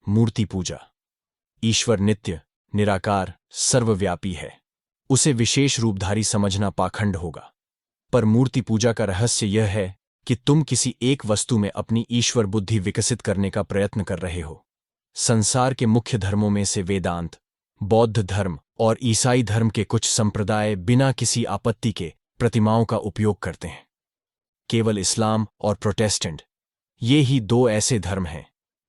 मूर्ति पूजा। ईश्वर नित्य, निराकार, सर्वव्यापी है। उसे विशेष रूपधारी समझना पाखंड होगा। पर मूर्ति पूजा का रहस्य यह है कि तुम किसी एक वस्तु में अपनी ईश्वर बुद्धि विकसित करने का प्रयत्न कर रहे हो। संसार के मुख्य धर्मों में से वेदांत, बौद्ध धर्म और ईसाई धर्म के कुछ संप्रदाय बिना किसी आपत्ति के प्रतिमाओं का उपयोग करते हैं। केवल इस्लाम और प्रोटेस्टेंट, ये ही दो ऐसे धर्म हैं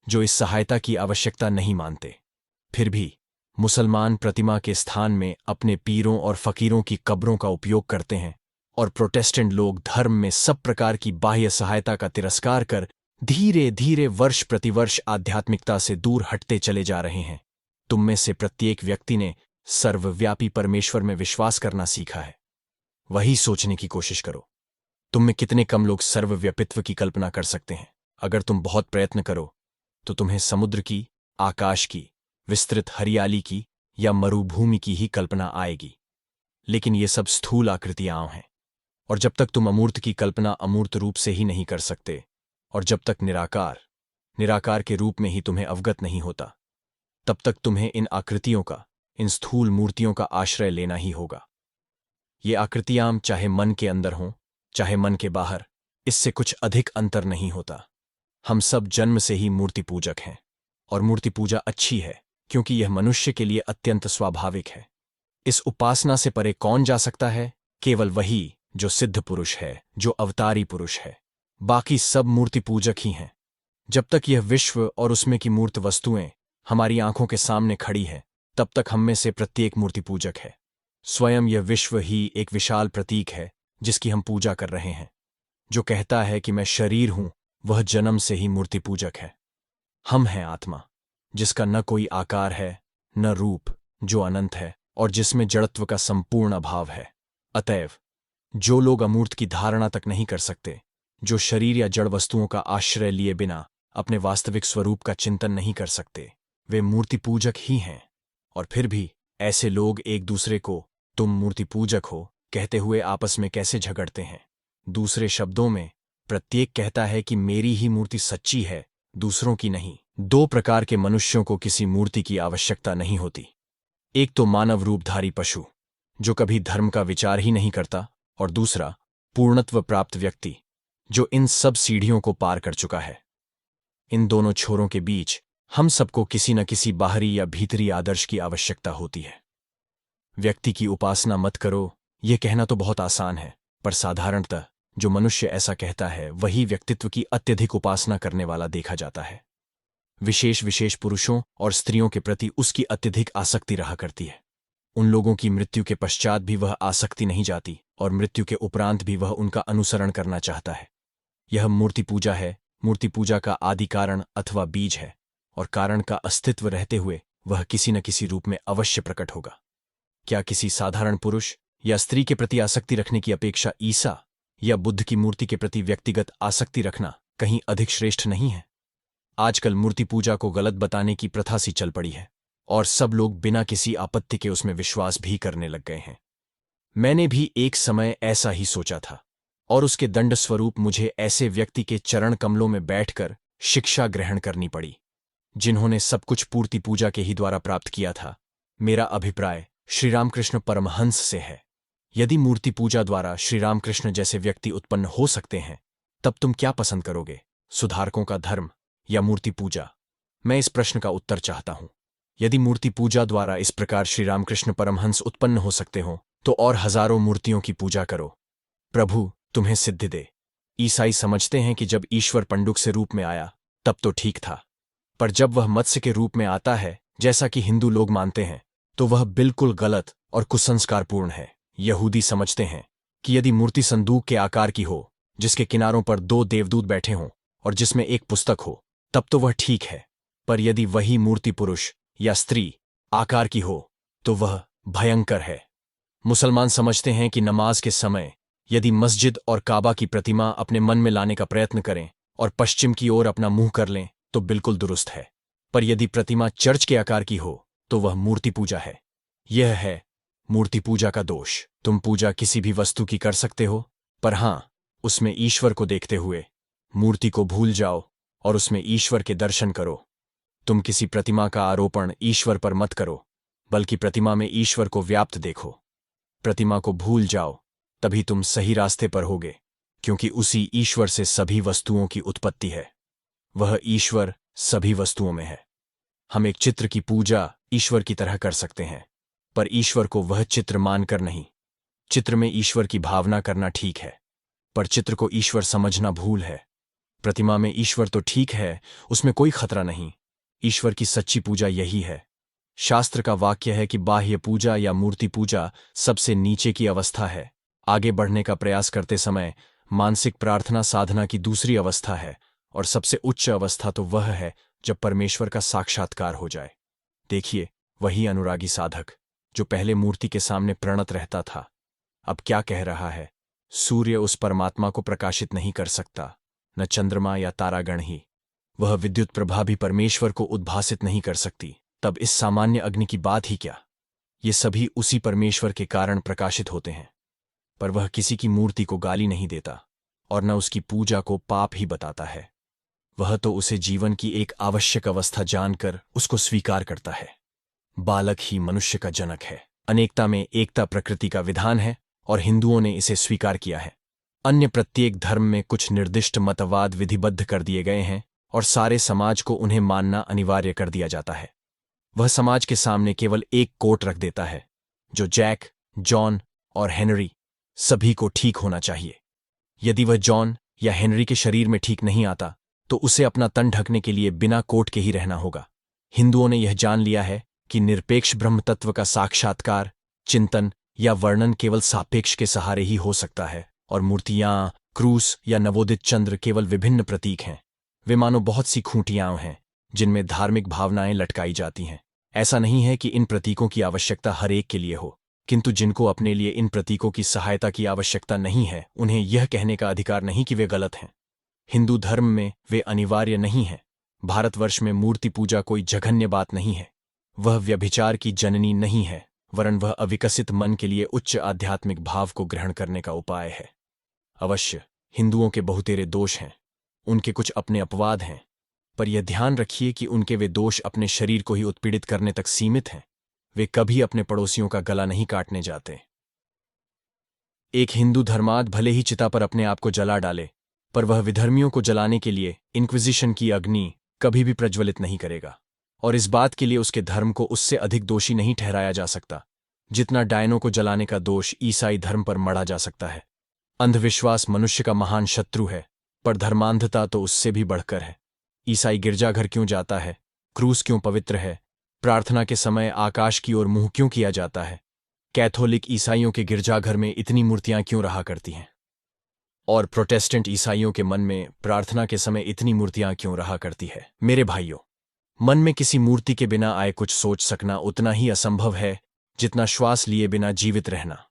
जो इस सहायता की आवश्यकता नहीं मानते। फिर भी मुसलमान प्रतिमा के स्थान में अपने पीरों और फकीरों की कब्रों का उपयोग करते हैं, और प्रोटेस्टेंट लोग धर्म में सब प्रकार की बाह्य सहायता का तिरस्कार कर धीरे धीरे वर्ष प्रतिवर्ष आध्यात्मिकता से दूर हटते चले जा रहे हैं। तुम में से प्रत्येक व्यक्ति ने सर्वव्यापी परमेश्वर में विश्वास करना सीखा है। वही सोचने की कोशिश करो, तुम में कितने कम लोग सर्वव्यापित्व की कल्पना कर सकते हैं। अगर तुम बहुत प्रयत्न करो तो तुम्हें समुद्र की, आकाश की, विस्तृत हरियाली की या मरुभूमि की ही कल्पना आएगी। लेकिन ये सब स्थूल आकृतियां हैं, और जब तक तुम अमूर्त की कल्पना अमूर्त रूप से ही नहीं कर सकते, और जब तक निराकार के रूप में ही तुम्हें अवगत नहीं होता, तब तक तुम्हें इन आकृतियों का, इन स्थूल मूर्तियों का आश्रय लेना ही होगा। ये आकृतियां चाहे मन के अंदर हों, चाहे मन के बाहर, इससे कुछ अधिक अंतर नहीं होता। हम सब जन्म से ही मूर्ति पूजक हैं, और मूर्ति पूजा अच्छी है क्योंकि यह मनुष्य के लिए अत्यंत स्वाभाविक है। इस उपासना से परे कौन जा सकता है? केवल वही जो सिद्ध पुरुष है, जो अवतारी पुरुष है। बाकी सब मूर्ति पूजक ही हैं। जब तक यह विश्व और उसमें की मूर्त वस्तुएं हमारी आंखों के सामने खड़ी हैं, तब तक हम में से प्रत्येक मूर्ति पूजक है। स्वयं यह विश्व ही एक विशाल प्रतीक है जिसकी हम पूजा कर रहे हैं। जो कहता है कि मैं शरीर हूं, वह जन्म से ही मूर्ति पूजक है। हम हैं आत्मा, जिसका न कोई आकार है न रूप, जो अनंत है और जिसमें जड़त्व का संपूर्ण अभाव है। अतएव जो लोग अमूर्त की धारणा तक नहीं कर सकते, जो शरीर या जड़ वस्तुओं का आश्रय लिए बिना अपने वास्तविक स्वरूप का चिंतन नहीं कर सकते, वे मूर्ति पूजक ही हैं। और फिर भी ऐसे लोग एक दूसरे को तुम मूर्ति पूजक हो कहते हुए आपस में कैसे झगड़ते हैं। दूसरे शब्दों में, प्रत्येक कहता है कि मेरी ही मूर्ति सच्ची है, दूसरों की नहीं। दो प्रकार के मनुष्यों को किसी मूर्ति की आवश्यकता नहीं होती। एक तो मानव रूपधारी पशु, जो कभी धर्म का विचार ही नहीं करता, और दूसरा पूर्णत्व प्राप्त व्यक्ति, जो इन सब सीढ़ियों को पार कर चुका है। इन दोनों छोरों के बीच हम सबको किसी न किसी बाहरी या भीतरी आदर्श की आवश्यकता होती है। व्यक्ति की उपासना मत करो, यह कहना तो बहुत आसान है, पर साधारणतः जो मनुष्य ऐसा कहता है वही व्यक्तित्व की अत्यधिक उपासना करने वाला देखा जाता है। विशेष पुरुषों और स्त्रियों के प्रति उसकी अत्यधिक आसक्ति रहा करती है। उन लोगों की मृत्यु के पश्चात भी वह आसक्ति नहीं जाती, और मृत्यु के उपरांत भी वह उनका अनुसरण करना चाहता है। यह मूर्ति पूजा है। मूर्ति पूजा का आदि कारण अथवा बीज है, और कारण का अस्तित्व रहते हुए वह किसी न किसी रूप में अवश्य प्रकट होगा। क्या किसी साधारण पुरुष या स्त्री के प्रति आसक्ति रखने की अपेक्षा ईसा या बुद्ध की मूर्ति के प्रति व्यक्तिगत आसक्ति रखना कहीं अधिक श्रेष्ठ नहीं है? आजकल मूर्ति पूजा को गलत बताने की प्रथा सी चल पड़ी है, और सब लोग बिना किसी आपत्ति के उसमें विश्वास भी करने लग गए हैं। मैंने भी एक समय ऐसा ही सोचा था, और उसके दंड स्वरूप मुझे ऐसे व्यक्ति के चरण कमलों में बैठकर शिक्षा ग्रहण करनी पड़ी, जिन्होंने सब कुछ पूर्ति पूजा के ही द्वारा प्राप्त किया था। मेरा अभिप्राय श्री रामकृष्ण परमहंस से है। यदि मूर्ति पूजा द्वारा श्री रामकृष्ण जैसे व्यक्ति उत्पन्न हो सकते हैं, तब तुम क्या पसंद करोगे, सुधारकों का धर्म या मूर्ति पूजा? मैं इस प्रश्न का उत्तर चाहता हूं। यदि मूर्ति पूजा द्वारा इस प्रकार श्री रामकृष्ण परमहंस उत्पन्न हो सकते हो, तो और हजारों मूर्तियों की पूजा करो, प्रभु तुम्हें सिद्धि दे। ईसाई समझते हैं कि जब ईश्वर पंडुक से रूप में आया तब तो ठीक था, पर जब वह मत्स्य के रूप में आता है, जैसा कि हिंदू लोग मानते हैं, तो वह बिल्कुल गलत और कुसंस्कारपूर्ण है। यहूदी समझते हैं कि यदि मूर्ति संदूक के आकार की हो, जिसके किनारों पर दो देवदूत बैठे हों और जिसमें एक पुस्तक हो, तब तो वह ठीक है। पर यदि वही मूर्ति पुरुष या स्त्री आकार की हो, तो वह भयंकर है। मुसलमान समझते हैं कि नमाज के समय यदि मस्जिद और काबा की प्रतिमा अपने मन में लाने का प्रयत्न करें और पश्चिम की ओर अपना मुंह कर लें तो बिल्कुल दुरुस्त है। पर यदि प्रतिमा चर्च के आकार की हो तो वह मूर्ति पूजा है। यह है मूर्ति पूजा का दोष। तुम पूजा किसी भी वस्तु की कर सकते हो, पर हां, उसमें ईश्वर को देखते हुए। मूर्ति को भूल जाओ और उसमें ईश्वर के दर्शन करो। तुम किसी प्रतिमा का आरोपण ईश्वर पर मत करो, बल्कि प्रतिमा में ईश्वर को व्याप्त देखो। प्रतिमा को भूल जाओ, तभी तुम सही रास्ते पर होगे, क्योंकि उसी ईश्वर से सभी वस्तुओं की उत्पत्ति है। वह ईश्वर सभी वस्तुओं में है। हम एक चित्र की पूजा ईश्वर की तरह कर सकते हैं, पर ईश्वर को वह चित्र मानकर नहीं। चित्र में ईश्वर की भावना करना ठीक है, पर चित्र को ईश्वर समझना भूल है। प्रतिमा में ईश्वर तो ठीक है, उसमें कोई खतरा नहीं। ईश्वर की सच्ची पूजा यही है। शास्त्र का वाक्य है कि बाह्य पूजा या मूर्ति पूजा सबसे नीचे की अवस्था है। आगे बढ़ने का प्रयास करते समय मानसिक प्रार्थना साधना की दूसरी अवस्था है, और सबसे उच्च अवस्था तो वह है जब परमेश्वर का साक्षात्कार हो जाए। देखिए, वही अनुरागी साधक जो पहले मूर्ति के सामने प्रणत रहता था, अब क्या कह रहा है। सूर्य उस परमात्मा को प्रकाशित नहीं कर सकता, न चंद्रमा या तारागण ही। वह विद्युत प्रभा भी परमेश्वर को उद्भासित नहीं कर सकती। तब इस सामान्य अग्नि की बात ही क्या। ये सभी उसी परमेश्वर के कारण प्रकाशित होते हैं, पर वह किसी की मूर्ति को गाली नहीं देता और न उसकी पूजा को पाप ही बताता है। वह तो उसे जीवन की एक आवश्यक अवस्था जानकर उसको स्वीकार करता है। बालक ही मनुष्य का जनक है। अनेकता में एकता प्रकृति का विधान है, और हिंदुओं ने इसे स्वीकार किया है। अन्य प्रत्येक धर्म में कुछ निर्दिष्ट मतवाद विधिबद्ध कर दिए गए हैं, और सारे समाज को उन्हें मानना अनिवार्य कर दिया जाता है। वह समाज के सामने केवल एक कोट रख देता है, जो जैक, जॉन और हेनरी सभी को ठीक होना चाहिए। यदि वह जॉन या हेनरी के शरीर में ठीक नहीं आता, तो उसे अपना तन ढकने के लिए बिना कोट के ही रहना होगा। हिंदुओं ने यह जान लिया है कि निरपेक्ष ब्रह्म तत्व का साक्षात्कार, चिंतन या वर्णन केवल सापेक्ष के सहारे ही हो सकता है, और मूर्तियां, क्रूस या नवोदित चंद्र केवल विभिन्न प्रतीक हैं। वे मानो बहुत सी खूंटियां हैं जिनमें धार्मिक भावनाएं लटकाई जाती हैं। ऐसा नहीं है कि इन प्रतीकों की आवश्यकता हर एक के लिए हो, किंतु जिनको अपने लिए इन प्रतीकों की सहायता की आवश्यकता नहीं है, उन्हें यह कहने का अधिकार नहीं कि वे गलत हैं। हिंदू धर्म में वे अनिवार्य नहीं है। भारतवर्ष में मूर्ति पूजा कोई जघन्य बात नहीं है। वह व्यभिचार की जननी नहीं है, वरन वह अविकसित मन के लिए उच्च आध्यात्मिक भाव को ग्रहण करने का उपाय है। अवश्य हिंदुओं के बहुतेरे दोष हैं, उनके कुछ अपने अपवाद हैं, पर यह ध्यान रखिए कि उनके वे दोष अपने शरीर को ही उत्पीड़ित करने तक सीमित हैं। वे कभी अपने पड़ोसियों का गला नहीं काटने जाते। एक हिंदू धर्माद भले ही चिता पर अपने आप को जला डाले, पर वह विधर्मियों को जलाने के लिए इंक्विजिशन की अग्नि कभी भी प्रज्वलित नहीं करेगा, और इस बात के लिए उसके धर्म को उससे अधिक दोषी नहीं ठहराया जा सकता जितना डायनों को जलाने का दोष ईसाई धर्म पर मढ़ा जा सकता है। अंधविश्वास मनुष्य का महान शत्रु है, पर धर्मांधता तो उससे भी बढ़कर है। ईसाई गिरजाघर क्यों जाता है? क्रूस क्यों पवित्र है? प्रार्थना के समय आकाश की ओर मुंह क्यों किया जाता है? कैथोलिक ईसाइयों के गिरजाघर में इतनी मूर्तियां क्यों रहा करती हैं? और प्रोटेस्टेंट ईसाइयों के मन में प्रार्थना के समय इतनी मूर्तियां क्यों रहा करती है? मेरे भाइयों, मन में किसी मूर्ति के बिना आए कुछ सोच सकना उतना ही असंभव है जितना श्वास लिए बिना जीवित रहना।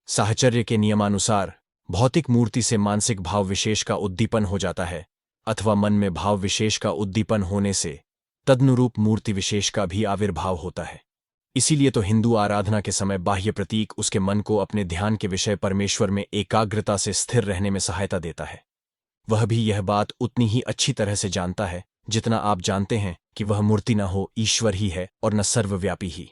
साहचर्य के नियमानुसार भौतिक मूर्ति से मानसिक भाव विशेष का उद्दीपन हो जाता है, अथवा मन में भाव विशेष का उद्दीपन होने से तदनुरूप मूर्ति विशेष का भी आविर्भाव होता है। इसीलिए तो हिंदू आराधना के समय बाह्य प्रतीक उसके मन को अपने ध्यान के विषय परमेश्वर में एकाग्रता से स्थिर रहने में सहायता देता है। वह भी यह बात उतनी ही अच्छी तरह से जानता है जितना आप जानते हैं कि वह मूर्ति न हो ईश्वर ही है, और न सर्वव्यापी ही।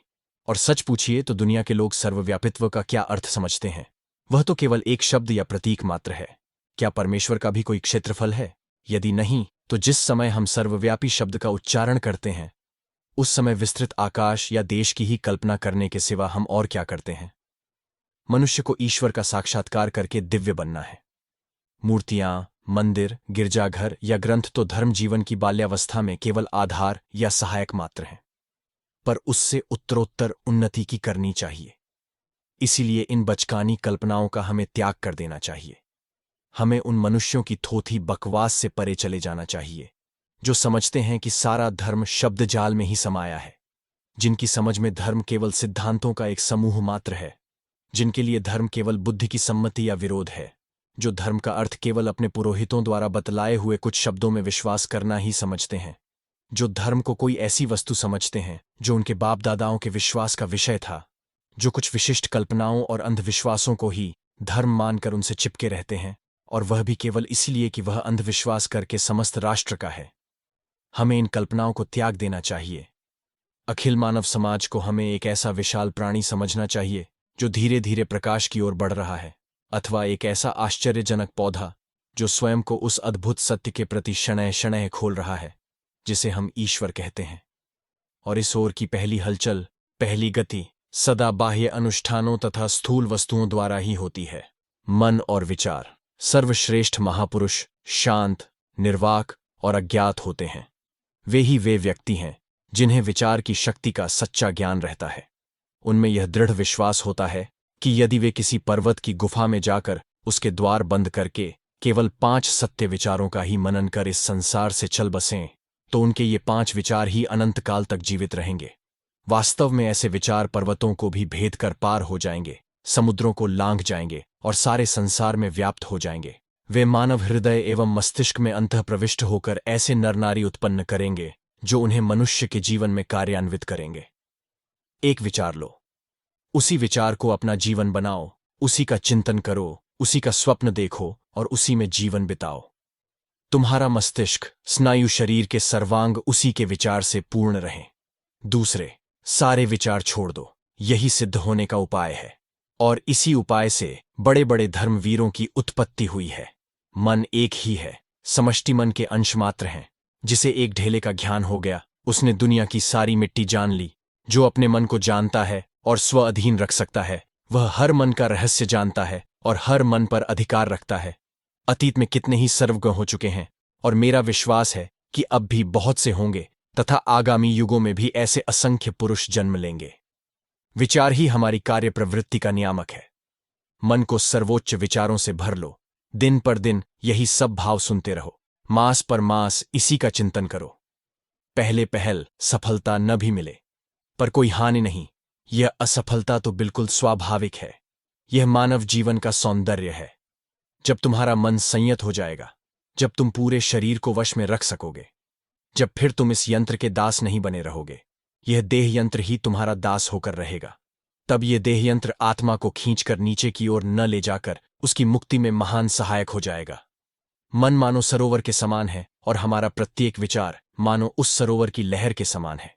और सच पूछिए तो दुनिया के लोग सर्वव्यापित्व का क्या अर्थ समझते हैं? वह तो केवल एक शब्द या प्रतीक मात्र है। क्या परमेश्वर का भी कोई क्षेत्रफल है? यदि नहीं, तो जिस समय हम सर्वव्यापी शब्द का उच्चारण करते हैं, उस समय विस्तृत आकाश या देश की ही कल्पना करने के सिवा हम और क्या करते हैं? मनुष्य को ईश्वर का साक्षात्कार करके दिव्य बनना है। मूर्तियां, मंदिर, गिरजाघर या ग्रंथ तो धर्म जीवन की बाल्यावस्था में केवल आधार या सहायक मात्र हैं, पर उससे उत्तरोत्तर उन्नति की करनी चाहिए। इसीलिए इन बचकानी कल्पनाओं का हमें त्याग कर देना चाहिए। हमें उन मनुष्यों की थोथी बकवास से परे चले जाना चाहिए जो समझते हैं कि सारा धर्म शब्द जाल में ही समाया है, जिनकी समझ में धर्म केवल सिद्धांतों का एक समूह मात्र है, जिनके लिए धर्म केवल बुद्धि की सम्मति या विरोध है, जो धर्म का अर्थ केवल अपने पुरोहितों द्वारा बतलाए हुए कुछ शब्दों में विश्वास करना ही समझते हैं, जो धर्म को कोई ऐसी वस्तु समझते हैं जो उनके बाप दादाओं के विश्वास का विषय था, जो कुछ विशिष्ट कल्पनाओं और अंधविश्वासों को ही धर्म मानकर उनसे चिपके रहते हैं, और वह भी केवल इसलिए कि वह अंधविश्वास करके समस्त राष्ट्र का है। हमें इन कल्पनाओं को त्याग देना चाहिए। अखिल मानव समाज को हमें एक ऐसा विशाल प्राणी समझना चाहिए जो धीरे धीरे प्रकाश की ओर बढ़ रहा है, अथवा एक ऐसा आश्चर्यजनक पौधा जो स्वयं को उस अद्भुत सत्य के प्रति शनय शनय खोल रहा है जिसे हम ईश्वर कहते हैं। और इस ओर की पहली हलचल, पहली गति सदा बाह्य अनुष्ठानों तथा स्थूल वस्तुओं द्वारा ही होती है। मन और विचार सर्वश्रेष्ठ महापुरुष शांत, निर्वाक और अज्ञात होते हैं। वे व्यक्ति हैं जिन्हें विचार की शक्ति का सच्चा ज्ञान रहता है। उनमें यह दृढ़ विश्वास होता है कि यदि वे किसी पर्वत की गुफा में जाकर उसके द्वार बंद करके केवल 5 सत्य विचारों का ही मनन कर इस संसार से चल बसें, तो उनके ये 5 विचार ही अनंत काल तक जीवित रहेंगे। वास्तव में ऐसे विचार पर्वतों को भी भेद कर पार हो जाएंगे, समुद्रों को लांघ जाएंगे और सारे संसार में व्याप्त हो जाएंगे। वे मानव हृदय एवं मस्तिष्क में अंतः प्रविष्ट होकर ऐसे नर नारी उत्पन्न करेंगे जो उन्हें मनुष्य के जीवन में कार्यान्वित करेंगे। एक विचार लो, उसी विचार को अपना जीवन बनाओ, उसी का चिंतन करो, उसी का स्वप्न देखो और उसी में जीवन बिताओ। तुम्हारा मस्तिष्क, स्नायु शरीर के सर्वांग उसी के विचार से पूर्ण रहें। दूसरे सारे विचार छोड़ दो, यही सिद्ध होने का उपाय है। और इसी उपाय से बड़े बड़े धर्मवीरों की उत्पत्ति हुई है। मन एक ही है, समष्टि मन के अंश मात्र हैं। जिसे एक ढेले का ज्ञान हो गया, उसने दुनिया की सारी मिट्टी जान ली। जो अपने मन को जानता है और स्व अधीन रख सकता है, वह हर मन का रहस्य जानता है और हर मन पर अधिकार रखता है। अतीत में कितने ही सर्वज्ञ हो चुके हैं और मेरा विश्वास है कि अब भी बहुत से होंगे तथा आगामी युगों में भी ऐसे असंख्य पुरुष जन्म लेंगे। विचार ही हमारी कार्य प्रवृत्ति का नियामक है। मन को सर्वोच्च विचारों से भर लो, दिन पर दिन यही सब भाव सुनते रहो, मास पर मास इसी का चिंतन करो। पहले पहल सफलता न भी मिले पर कोई हानि नहीं, यह असफलता तो बिल्कुल स्वाभाविक है। यह मानव जीवन का सौंदर्य है। जब तुम्हारा मन संयत हो जाएगा, जब तुम पूरे शरीर को वश में रख सकोगे, जब फिर तुम इस यंत्र के दास नहीं बने रहोगे, यह देह यंत्र ही तुम्हारा दास होकर रहेगा, तब यह देह यंत्र आत्मा को खींचकर नीचे की ओर न ले जाकर उसकी मुक्ति में महान सहायक हो जाएगा। मन मानो सरोवर के समान है और हमारा प्रत्येक विचार मानो उस सरोवर की लहर के समान है।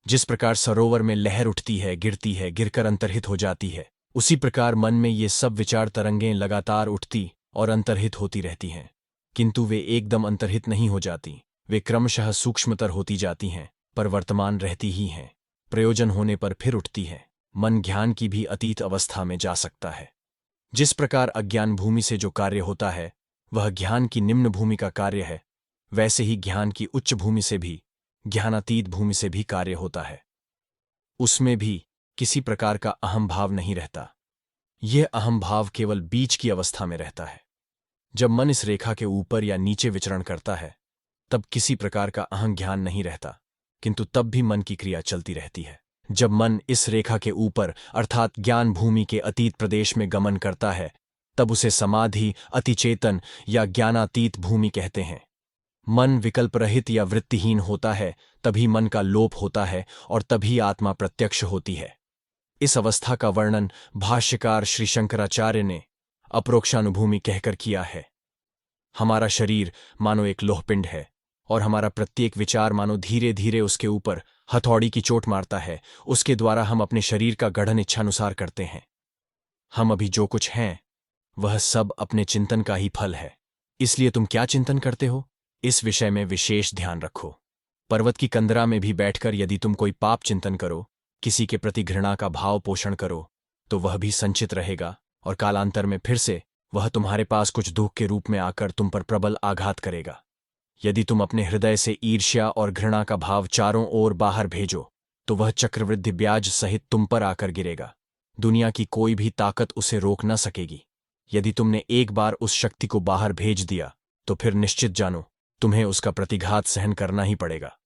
जिस प्रकार सरोवर में लहर उठती है, गिरती है, गिरकर अंतर्हित हो जाती है, उसी प्रकार मन में ये सब विचार तरंगें लगातार उठती और अंतर्हित होती रहती हैं। किंतु वे एकदम अंतर्हित नहीं हो जाती, वे क्रमशः सूक्ष्मतर होती जाती हैं, पर वर्तमान रहती ही हैं। प्रयोजन होने पर फिर उठती है। मन ज्ञान की भी अतीत अवस्था में जा सकता है। जिस प्रकार अज्ञान भूमि से जो कार्य होता है वह ज्ञान की निम्न भूमि का कार्य है, वैसे ही ज्ञान की उच्च भूमि से भी, ज्ञानातीत भूमि से भी कार्य होता है। उसमें भी किसी प्रकार का अहम भाव नहीं रहता। यह अहम भाव केवल बीच की अवस्था में रहता है। जब मन इस रेखा के ऊपर या नीचे विचरण करता है तब किसी प्रकार का अहं ज्ञान नहीं रहता, किंतु तब भी मन की क्रिया चलती रहती है। जब मन इस रेखा के ऊपर अर्थात ज्ञान भूमि के अतीत प्रदेश में गमन करता है तब उसे समाधि, अतिचेतन या ज्ञानातीत भूमि कहते हैं। मन विकल्प रहित या वृत्तिहीन होता है तभी मन का लोप होता है और तभी आत्मा प्रत्यक्ष होती है। इस अवस्था का वर्णन भाष्यकार श्री शंकराचार्य ने अप्रोक्षानुभूमि कहकर किया है। हमारा शरीर मानो एक लोहपिंड है और हमारा प्रत्येक विचार मानो धीरे धीरे उसके ऊपर हथौड़ी की चोट मारता है। उसके द्वारा हम अपने शरीर का गठन इच्छानुसार करते हैं। हम अभी जो कुछ हैं वह सब अपने चिंतन का ही फल है। इसलिए तुम क्या चिंतन करते हो, इस विषय में विशेष ध्यान रखो। पर्वत की कंदरा में भी बैठकर यदि तुम कोई पाप चिंतन करो, किसी के प्रति घृणा का भाव पोषण करो, तो वह भी संचित रहेगा और कालांतर में फिर से वह तुम्हारे पास कुछ दुख के रूप में आकर तुम पर प्रबल आघात करेगा। यदि तुम अपने हृदय से ईर्ष्या और घृणा का भाव चारों ओर बाहर भेजो तो वह चक्रवृद्धि ब्याज सहित तुम पर आकर गिरेगा। दुनिया की कोई भी ताकत उसे रोक न सकेगी। यदि तुमने एक बार उस शक्ति को बाहर भेज दिया तो फिर निश्चित जानो तुम्हें उसका प्रतिघात सहन करना ही पड़ेगा।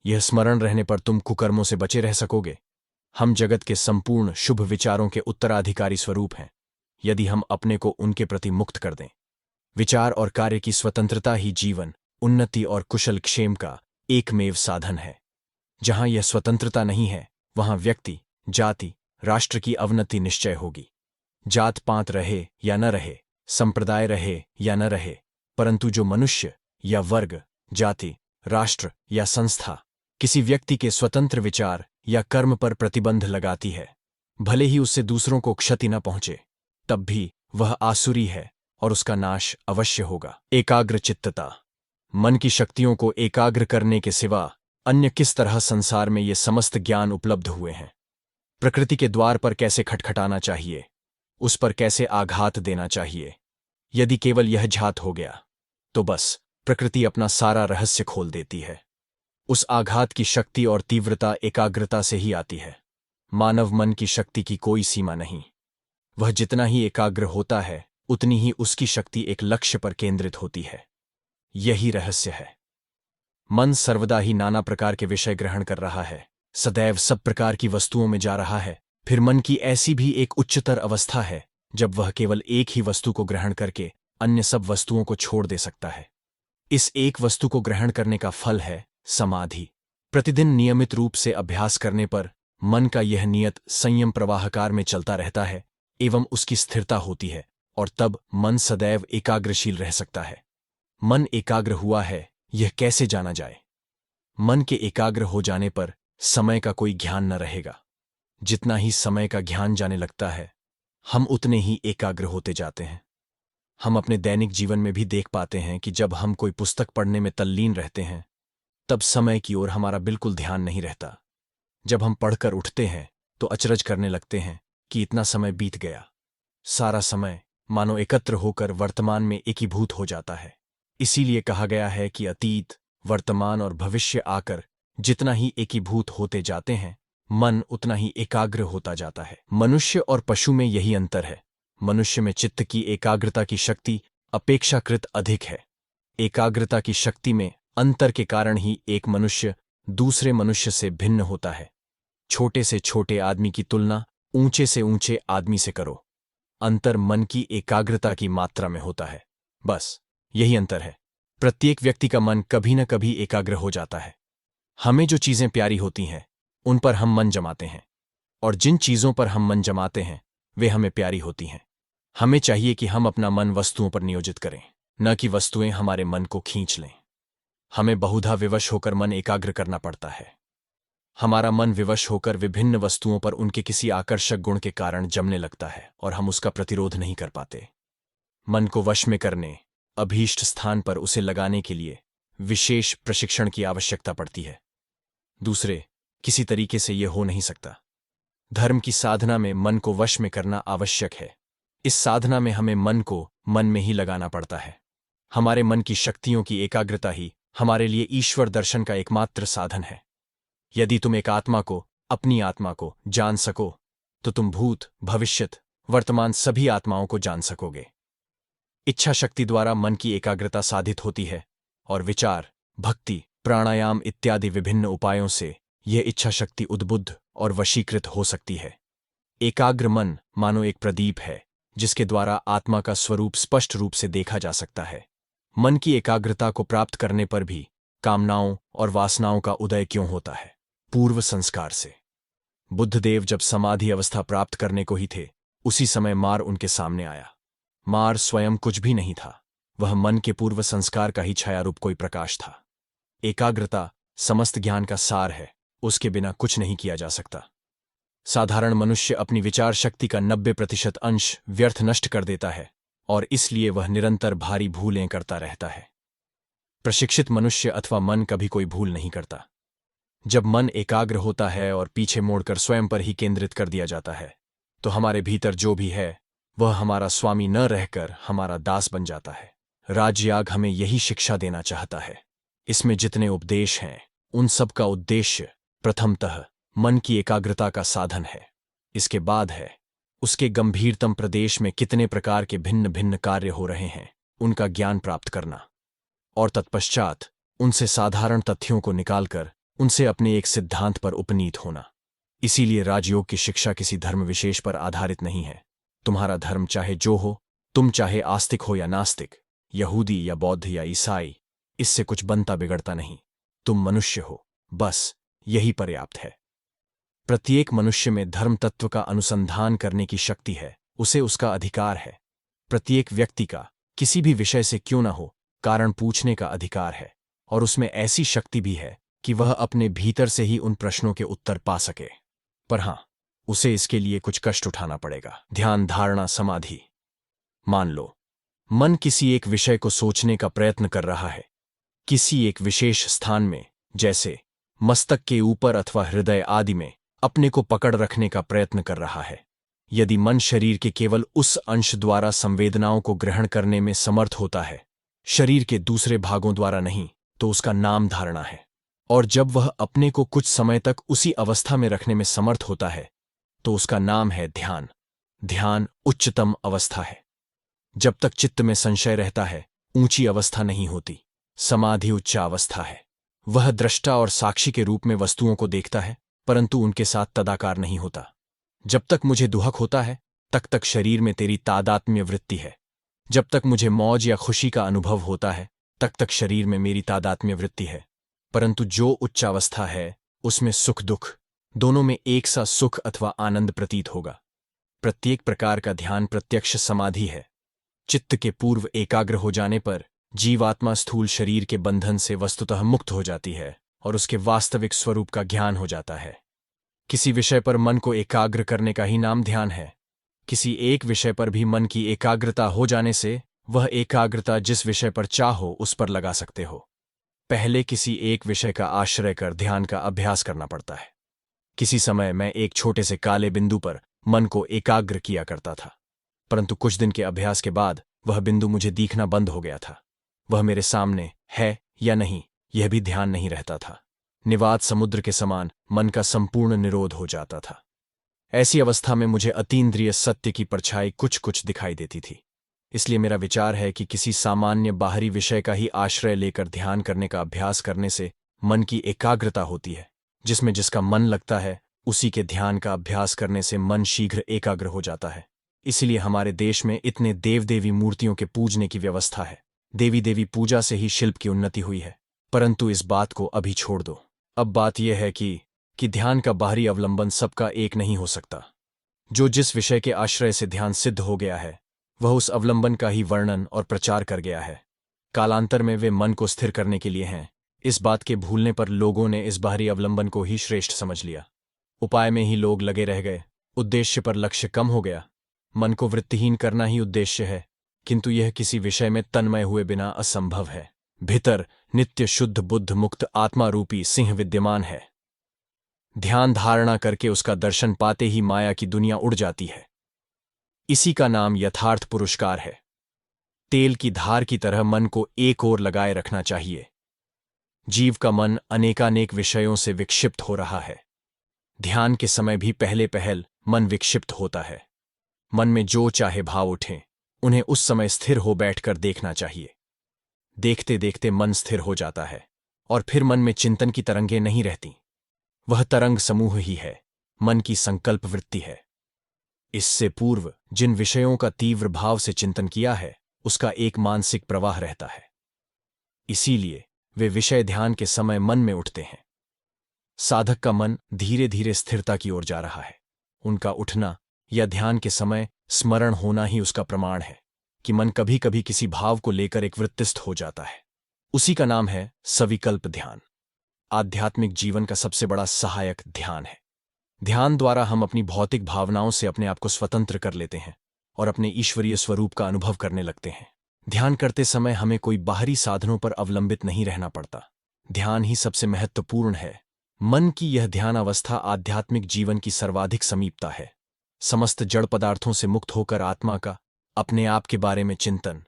यह स्मरण रहने पर तुम कुकर्मों से बचे रह सकोगे। हम जगत के संपूर्ण शुभ विचारों के उत्तराधिकारी स्वरूप हैं, यदि हम अपने को उनके प्रति मुक्त कर दें। विचार और कार्य की स्वतंत्रता ही जीवन, उन्नति और कुशल क्षेम का एकमेव साधन है। जहां यह स्वतंत्रता नहीं है वहां व्यक्ति, जाति, राष्ट्र की अवनति निश्चय होगी। जात पात रहे या न रहे, संप्रदाय रहे या न रहे, परंतु जो मनुष्य या वर्ग, जाति, राष्ट्र या संस्था किसी व्यक्ति के स्वतंत्र विचार या कर्म पर प्रतिबंध लगाती है, भले ही उससे दूसरों को क्षति न पहुंचे, तब भी वह आसुरी है और उसका नाश अवश्य होगा। एकाग्र चित्तता। मन की शक्तियों को एकाग्र करने के सिवा अन्य किस तरह संसार में ये समस्त ज्ञान उपलब्ध हुए हैं? प्रकृति के द्वार पर कैसे खटखटाना चाहिए, उस पर कैसे आघात देना चाहिए, यदि केवल यह झात हो गया तो बस प्रकृति अपना सारा रहस्य खोल देती है। उस आघात की शक्ति और तीव्रता एकाग्रता से ही आती है। मानव मन की शक्ति की कोई सीमा नहीं। वह जितना ही एकाग्र होता है, उतनी ही उसकी शक्ति एक लक्ष्य पर केंद्रित होती है। यही रहस्य है। मन सर्वदा ही नाना प्रकार के विषय ग्रहण कर रहा है, सदैव सब प्रकार की वस्तुओं में जा रहा है। फिर मन की ऐसी भी एक उच्चतर अवस्था है जब वह केवल एक ही वस्तु को ग्रहण करके अन्य सब वस्तुओं को छोड़ दे सकता है। इस एक वस्तु को ग्रहण करने का फल है समाधि। प्रतिदिन नियमित रूप से अभ्यास करने पर मन का यह नियत संयम प्रवाहकार में चलता रहता है एवं उसकी स्थिरता होती है, और तब मन सदैव एकाग्रशील रह सकता है। मन एकाग्र हुआ है, यह कैसे जाना जाए? मन के एकाग्र हो जाने पर समय का कोई ज्ञान न रहेगा। जितना ही समय का ज्ञान जाने लगता है, हम उतने ही एकाग्र होते जाते हैं। हम अपने दैनिक जीवन में भी देख पाते हैं कि जब हम कोई पुस्तक पढ़ने में तल्लीन रहते हैं, तब समय की ओर हमारा बिल्कुल ध्यान नहीं रहता। जब हम पढ़कर उठते हैं तो अचरज करने लगते हैं कि इतना समय बीत गया। सारा समय मानो एकत्र होकर वर्तमान में एकीभूत हो जाता है। इसीलिए कहा गया है कि अतीत, वर्तमान और भविष्य आकर जितना ही एकीभूत होते जाते हैं, मन उतना ही एकाग्र होता जाता है। मनुष्य और पशु में यही अंतर है। मनुष्य में चित्त की एकाग्रता की शक्ति अपेक्षाकृत अधिक है। एकाग्रता की शक्ति में अंतर के कारण ही एक मनुष्य दूसरे मनुष्य से भिन्न होता है। छोटे से छोटे आदमी की तुलना ऊंचे से ऊंचे आदमी से करो। अंतर मन की एकाग्रता की मात्रा में होता है। बस यही अंतर है। प्रत्येक व्यक्ति का मन कभी न कभी एकाग्र हो जाता है। हमें जो चीजें प्यारी होती हैं, उन पर हम मन जमाते हैं, और जिन चीजों पर हम मन जमाते हैं, वे हमें प्यारी होती हैं। हमें चाहिए कि हम अपना मन वस्तुओं पर नियोजित करें, न कि वस्तुएं हमारे मन को खींच लें। हमें बहुधा विवश होकर मन एकाग्र करना पड़ता है। हमारा मन विवश होकर विभिन्न वस्तुओं पर उनके किसी आकर्षक गुण के कारण जमने लगता है और हम उसका प्रतिरोध नहीं कर पाते। मन को वश में करने, अभीष्ट स्थान पर उसे लगाने के लिए विशेष प्रशिक्षण की आवश्यकता पड़ती है। दूसरे किसी तरीके से यह हो नहीं सकता। धर्म की साधना में मन को वश में करना आवश्यक है। इस साधना में हमें मन को मन में ही लगाना पड़ता है। हमारे मन की शक्तियों की एकाग्रता ही हमारे लिए ईश्वर दर्शन का एकमात्र साधन है। यदि तुम एक आत्मा को, अपनी आत्मा को जान सको, तो तुम भूत, भविष्यत, वर्तमान सभी आत्माओं को जान सकोगे। इच्छा शक्ति द्वारा मन की एकाग्रता साधित होती है, और विचार, भक्ति, प्राणायाम इत्यादि विभिन्न उपायों से यह इच्छा शक्ति उद्बुद्ध और वशीकृत हो सकती है। एकाग्र मन मानो एक प्रदीप है, जिसके द्वारा आत्मा का स्वरूप स्पष्ट रूप से देखा जा सकता है। मन की एकाग्रता को प्राप्त करने पर भी कामनाओं और वासनाओं का उदय क्यों होता है? पूर्व संस्कार से। बुद्धदेव जब समाधि अवस्था प्राप्त करने को ही थे, उसी समय मार उनके सामने आया। मार स्वयं कुछ भी नहीं था, वह मन के पूर्व संस्कार का ही छायारूप कोई प्रकाश था। एकाग्रता समस्त ज्ञान का सार है, उसके बिना कुछ नहीं किया जा सकता। साधारण मनुष्य अपनी विचार शक्ति का 90% अंश व्यर्थ नष्ट कर देता है, और इसलिए वह निरंतर भारी भूलें करता रहता है। प्रशिक्षित मनुष्य अथवा मन कभी कोई भूल नहीं करता। जब मन एकाग्र होता है और पीछे मोड़कर स्वयं पर ही केंद्रित कर दिया जाता है, तो हमारे भीतर जो भी है वह हमारा स्वामी न रहकर हमारा दास बन जाता है। राजयाग हमें यही शिक्षा देना चाहता है। इसमें जितने उपदेश हैं, उन सब का उद्देश्य प्रथमतः मन की एकाग्रता का साधन है। इसके बाद है उसके गंभीरतम प्रदेश में कितने प्रकार के भिन्न भिन्न कार्य हो रहे हैं, उनका ज्ञान प्राप्त करना, और तत्पश्चात उनसे साधारण तथ्यों को निकालकर उनसे अपने एक सिद्धांत पर उपनीत होना। इसीलिए राजयोग की शिक्षा किसी धर्म विशेष पर आधारित नहीं है। तुम्हारा धर्म चाहे जो हो, तुम चाहे आस्तिक हो या नास्तिक, यहूदी या बौद्ध या ईसाई, इससे कुछ बनता बिगड़ता नहीं। तुम मनुष्य हो, बस यही पर्याप्त है। प्रत्येक मनुष्य में धर्म तत्व का अनुसंधान करने की शक्ति है, उसे उसका अधिकार है। प्रत्येक व्यक्ति का किसी भी विषय से क्यों न हो कारण पूछने का अधिकार है, और उसमें ऐसी शक्ति भी है कि वह अपने भीतर से ही उन प्रश्नों के उत्तर पा सके। पर हां, उसे इसके लिए कुछ कष्ट उठाना पड़ेगा। ध्यान, धारणा, समाधि। मान लो मन किसी एक विषय को सोचने का प्रयत्न कर रहा है, किसी एक विशेष स्थान में, जैसे मस्तक के ऊपर अथवा हृदय आदि में अपने को पकड़ रखने का प्रयत्न कर रहा है। यदि मन शरीर के केवल उस अंश द्वारा संवेदनाओं को ग्रहण करने में समर्थ होता है, शरीर के दूसरे भागों द्वारा नहीं, तो उसका नाम धारणा है। और जब वह अपने को कुछ समय तक उसी अवस्था में रखने में समर्थ होता है, तो उसका नाम है ध्यान। ध्यान उच्चतम अवस्था है। जब तक चित्त में संशय रहता है, ऊंची अवस्था नहीं होती। समाधि उच्च अवस्था है। वह दृष्टा और साक्षी के रूप में वस्तुओं को देखता है, परंतु उनके साथ तदाकार नहीं होता। जब तक मुझे दुहक होता है, तक तक शरीर में तेरी तादात्म्य वृत्ति है। जब तक मुझे मौज या खुशी का अनुभव होता है, तक तक शरीर में मेरी तादात्म्य वृत्ति है। परंतु जो उच्चावस्था है, उसमें सुख दुख दोनों में एक सा सुख अथवा आनंद प्रतीत होगा। प्रत्येक प्रकार का ध्यान प्रत्यक्ष समाधि है। चित्त के पूर्व एकाग्र हो जाने पर जीवात्मा स्थूल शरीर के बंधन से वस्तुतः मुक्त हो जाती है और उसके वास्तविक स्वरूप का ज्ञान हो जाता है। किसी विषय पर मन को एकाग्र करने का ही नाम ध्यान है। किसी एक विषय पर भी मन की एकाग्रता हो जाने से वह एकाग्रता जिस विषय पर चाहो उस पर लगा सकते हो। पहले किसी एक विषय का आश्रय कर ध्यान का अभ्यास करना पड़ता है। किसी समय मैं एक छोटे से काले बिंदु पर मन को एकाग्र किया करता था, परंतु कुछ दिन के अभ्यास के बाद वह बिंदु मुझे दिखना बंद हो गया था। वह मेरे सामने है या नहीं, यह भी ध्यान नहीं रहता था। निवात समुद्र के समान मन का संपूर्ण निरोध हो जाता था। ऐसी अवस्था में मुझे अतीन्द्रिय सत्य की परछाई कुछ कुछ दिखाई देती थी। इसलिए मेरा विचार है कि किसी सामान्य बाहरी विषय का ही आश्रय लेकर ध्यान करने का अभ्यास करने से मन की एकाग्रता होती है। जिसमें जिसका मन लगता है, उसी के ध्यान का अभ्यास करने से मन शीघ्र एकाग्र हो जाता है। इसलिए हमारे देश में इतने देव देवी मूर्तियों के पूजने की व्यवस्था है। देवी देवी पूजा से ही शिल्प की उन्नति हुई है। परंतु इस बात को अभी छोड़ दो। अब बात यह है कि ध्यान का बाहरी अवलंबन सबका एक नहीं हो सकता। जो जिस विषय के आश्रय से ध्यान सिद्ध हो गया है, वह उस अवलंबन का ही वर्णन और प्रचार कर गया है। कालांतर में वे मन को स्थिर करने के लिए हैं। इस बात के भूलने पर लोगों ने इस बाहरी अवलंबन को ही श्रेष्ठ समझ लिया। उपाय में ही लोग लगे रह गए, उद्देश्य पर लक्ष्य कम हो गया। मन को वृत्तिहीन करना ही उद्देश्य है, किंतु यह किसी विषय में तन्मय हुए बिना असंभव है। भीतर नित्य शुद्ध बुद्ध मुक्त आत्मा रूपी सिंह विद्यमान है। ध्यान धारणा करके उसका दर्शन पाते ही माया की दुनिया उड़ जाती है। इसी का नाम यथार्थ पुरस्कार है। तेल की धार की तरह मन को एक ओर लगाए रखना चाहिए। जीव का मन अनेकानेक विषयों से विक्षिप्त हो रहा है। ध्यान के समय भी पहले पहल मन विक्षिप्त होता है। मन में जो चाहे भाव उठें, उन्हें उस समय स्थिर हो बैठकर देखना चाहिए। देखते देखते मन स्थिर हो जाता है और फिर मन में चिंतन की तरंगें नहीं रहती। वह तरंग समूह ही है, मन की संकल्प वृत्ति है। इससे पूर्व जिन विषयों का तीव्र भाव से चिंतन किया है, उसका एक मानसिक प्रवाह रहता है। इसीलिए वे विषय ध्यान के समय मन में उठते हैं। साधक का मन धीरे धीरे स्थिरता की ओर जा रहा है। उनका उठना या ध्यान के समय स्मरण होना ही उसका प्रमाण है कि मन कभी कभी किसी भाव को लेकर एक वृत्तिस्थ हो जाता है। उसी का नाम है सविकल्प ध्यान। आध्यात्मिक जीवन का सबसे बड़ा सहायक ध्यान है। ध्यान द्वारा हम अपनी भौतिक भावनाओं से अपने आप को स्वतंत्र कर लेते हैं और अपने ईश्वरीय स्वरूप का अनुभव करने लगते हैं। ध्यान करते समय हमें कोई बाहरी साधनों पर अवलंबित नहीं रहना पड़ता। ध्यान ही सबसे महत्वपूर्ण है। मन की यह ध्यान अवस्था आध्यात्मिक जीवन की सर्वाधिक समीपता है। समस्त जड़ पदार्थों से मुक्त होकर आत्मा का, अपने आप के बारे में चिंतन,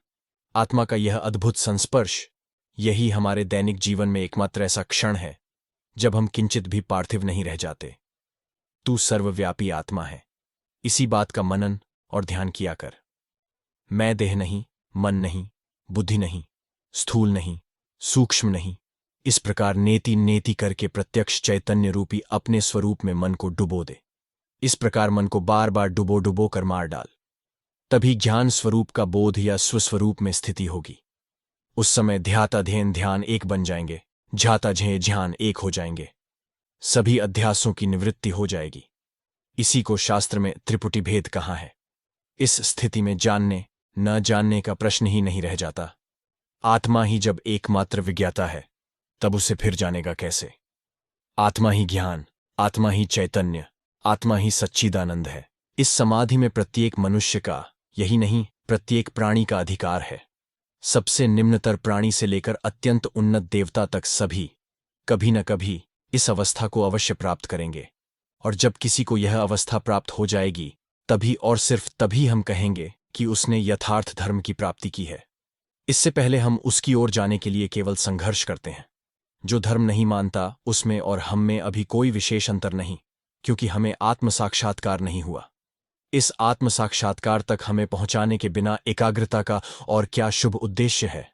आत्मा का यह अद्भुत संस्पर्श, यही हमारे दैनिक जीवन में एकमात्र ऐसा क्षण है जब हम किंचित भी पार्थिव नहीं रह जाते। तू सर्वव्यापी आत्मा है। इसी बात का मनन और ध्यान किया कर। मैं देह नहीं, मन नहीं, बुद्धि नहीं, स्थूल नहीं, सूक्ष्म नहीं, इस प्रकार नेति नेति करके प्रत्यक्ष चैतन्य रूपी अपने स्वरूप में मन को डुबो दे। इस प्रकार मन को बार बार डुबो डुबो कर मार डाल। तभी ज्ञान स्वरूप का बोध या स्वस्वरूप में स्थिति होगी। उस समय ध्याता ध्येन ध्यान एक बन जाएंगे, ध्याता झेय ध्यान एक हो जाएंगे। सभी अध्यासों की निवृत्ति हो जाएगी। इसी को शास्त्र में त्रिपुटी भेद कहा है। इस स्थिति में जानने न जानने का प्रश्न ही नहीं रह जाता। आत्मा ही जब एकमात्र विज्ञाता है, तब उसे फिर जानेगा कैसे? आत्मा ही ज्ञान, आत्मा ही चैतन्य, आत्मा ही सच्चिदानंद है। इस समाधि में प्रत्येक मनुष्य का, यही नहीं प्रत्येक प्राणी का अधिकार है। सबसे निम्नतर प्राणी से लेकर अत्यंत उन्नत देवता तक सभी कभी न कभी इस अवस्था को अवश्य प्राप्त करेंगे। और जब किसी को यह अवस्था प्राप्त हो जाएगी, तभी और सिर्फ तभी हम कहेंगे कि उसने यथार्थ धर्म की प्राप्ति की है। इससे पहले हम उसकी ओर जाने के लिए केवल संघर्ष करते हैं। जो धर्म नहीं मानता, उसमें और हम में अभी कोई विशेष अंतर नहीं, क्योंकि हमें आत्म साक्षात्कार नहीं हुआ। इस आत्म साक्षात्कार तक हमें पहुंचाने के बिना एकाग्रता का और क्या शुभ उद्देश्य है?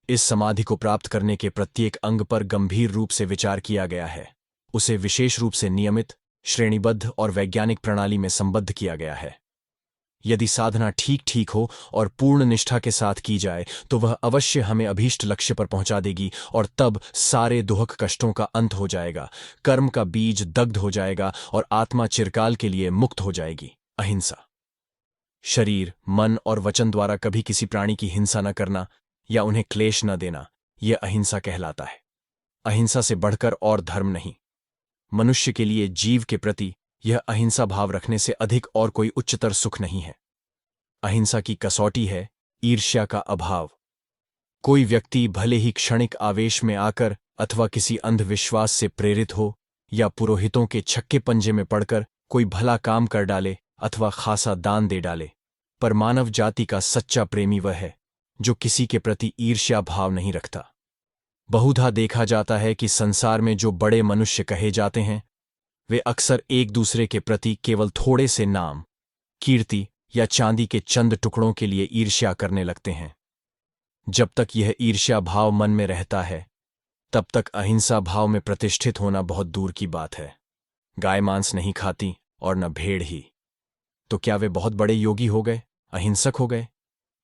इस समाधि को प्राप्त करने के प्रत्येक अंग पर गंभीर रूप से विचार किया गया है। उसे विशेष रूप से नियमित, श्रेणीबद्ध और वैज्ञानिक प्रणाली में संबद्ध किया गया है। यदि साधना ठीक ठीक हो और पूर्ण निष्ठा के साथ की जाए, तो वह अवश्य हमें अभीष्ट लक्ष्य पर पहुंचा देगी और तब सारे दुख कष्टों का अंत हो जाएगा, कर्म का बीज दग्ध हो जाएगा और आत्मा चिरकाल के लिए मुक्त हो जाएगी। अहिंसा। शरीर, मन और वचन द्वारा कभी किसी प्राणी की हिंसा न करना या उन्हें क्लेश न देना, यह अहिंसा कहलाता है। अहिंसा से बढ़कर और धर्म नहीं। मनुष्य के लिए जीव के प्रति यह अहिंसा भाव रखने से अधिक और कोई उच्चतर सुख नहीं है। अहिंसा की कसौटी है ईर्ष्या का अभाव। कोई व्यक्ति भले ही क्षणिक आवेश में आकर अथवा किसी अंधविश्वास से प्रेरित हो या पुरोहितों के छक्के पंजे में पड़कर कोई भला काम कर डाले अथवा खासा दान दे डाले, पर मानव जाति का सच्चा प्रेमी वह है जो किसी के प्रति ईर्ष्या भाव नहीं रखता। बहुधा देखा जाता है कि संसार में जो बड़े मनुष्य कहे जाते हैं, वे अक्सर एक दूसरे के प्रति केवल थोड़े से नाम, कीर्ति या चांदी के चंद टुकड़ों के लिए ईर्ष्या करने लगते हैं। जब तक यह ईर्ष्या भाव मन में रहता है, तब तक अहिंसा भाव में प्रतिष्ठित होना बहुत दूर की बात है। गाय मांस नहीं खाती और न भेड़ ही, तो क्या वे बहुत बड़े योगी हो गए, अहिंसक हो गए?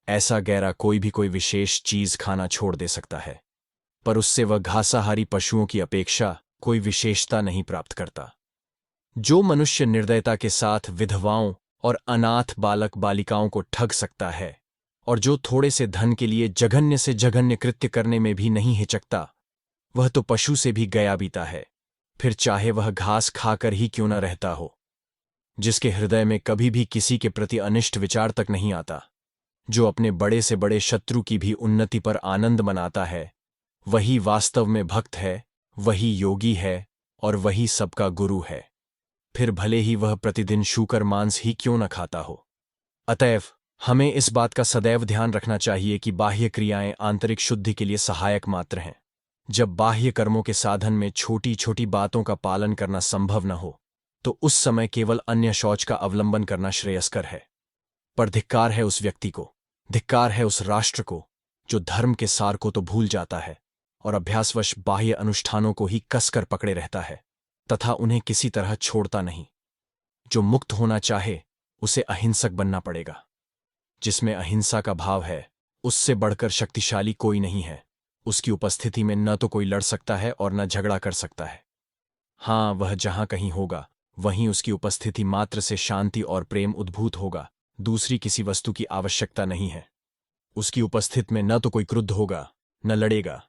ऐसा गैरा कोई भी कोई विशेष चीज खाना छोड़ दे सकता है, पर उससे वह घासाहारी पशुओं की अपेक्षा कोई विशेषता नहीं प्राप्त करता। जो मनुष्य निर्दयता के साथ विधवाओं और अनाथ बालक बालिकाओं को ठग सकता है और जो थोड़े से धन के लिए जघन्य से जघन्य कृत्य करने में भी नहीं हिचकता, वह तो पशु से भी गया बीता है, फिर चाहे वह घास खाकर ही क्यों न रहता हो। जिसके हृदय में कभी भी किसी के प्रति अनिष्ट विचार तक नहीं आता, जो अपने बड़े से बड़े शत्रु की भी उन्नति पर आनंद मनाता है, वही वास्तव में भक्त है, वही योगी है और वही सबका गुरु है, फिर भले ही वह प्रतिदिन शूकर मांस ही क्यों न खाता हो। अतएव हमें इस बात का सदैव ध्यान रखना चाहिए कि बाह्य क्रियाएं आंतरिक शुद्धि के लिए सहायक मात्र हैं। जब बाह्य कर्मों के साधन में छोटी छोटी बातों का पालन करना संभव न हो, तो उस समय केवल अन्य शौच का अवलंबन करना श्रेयस्कर है। पर धिक्कार है उस व्यक्ति को, धिक्कार है उस राष्ट्र को, जो धर्म के सार को तो भूल जाता है और अभ्यासवश बाह्य अनुष्ठानों को ही कसकर पकड़े रहता है तथा उन्हें किसी तरह छोड़ता नहीं। जो मुक्त होना चाहे, उसे अहिंसक बनना पड़ेगा। जिसमें अहिंसा का भाव है, उससे बढ़कर शक्तिशाली कोई नहीं है। उसकी उपस्थिति में न तो कोई लड़ सकता है और न झगड़ा कर सकता है। हाँ, वह जहां कहीं होगा, वहीं उसकी उपस्थिति मात्र से शांति और प्रेम उद्भूत होगा। दूसरी किसी वस्तु की आवश्यकता नहीं है। उसकी उपस्थिति में न तो कोई क्रुद्ध होगा, न लड़ेगा।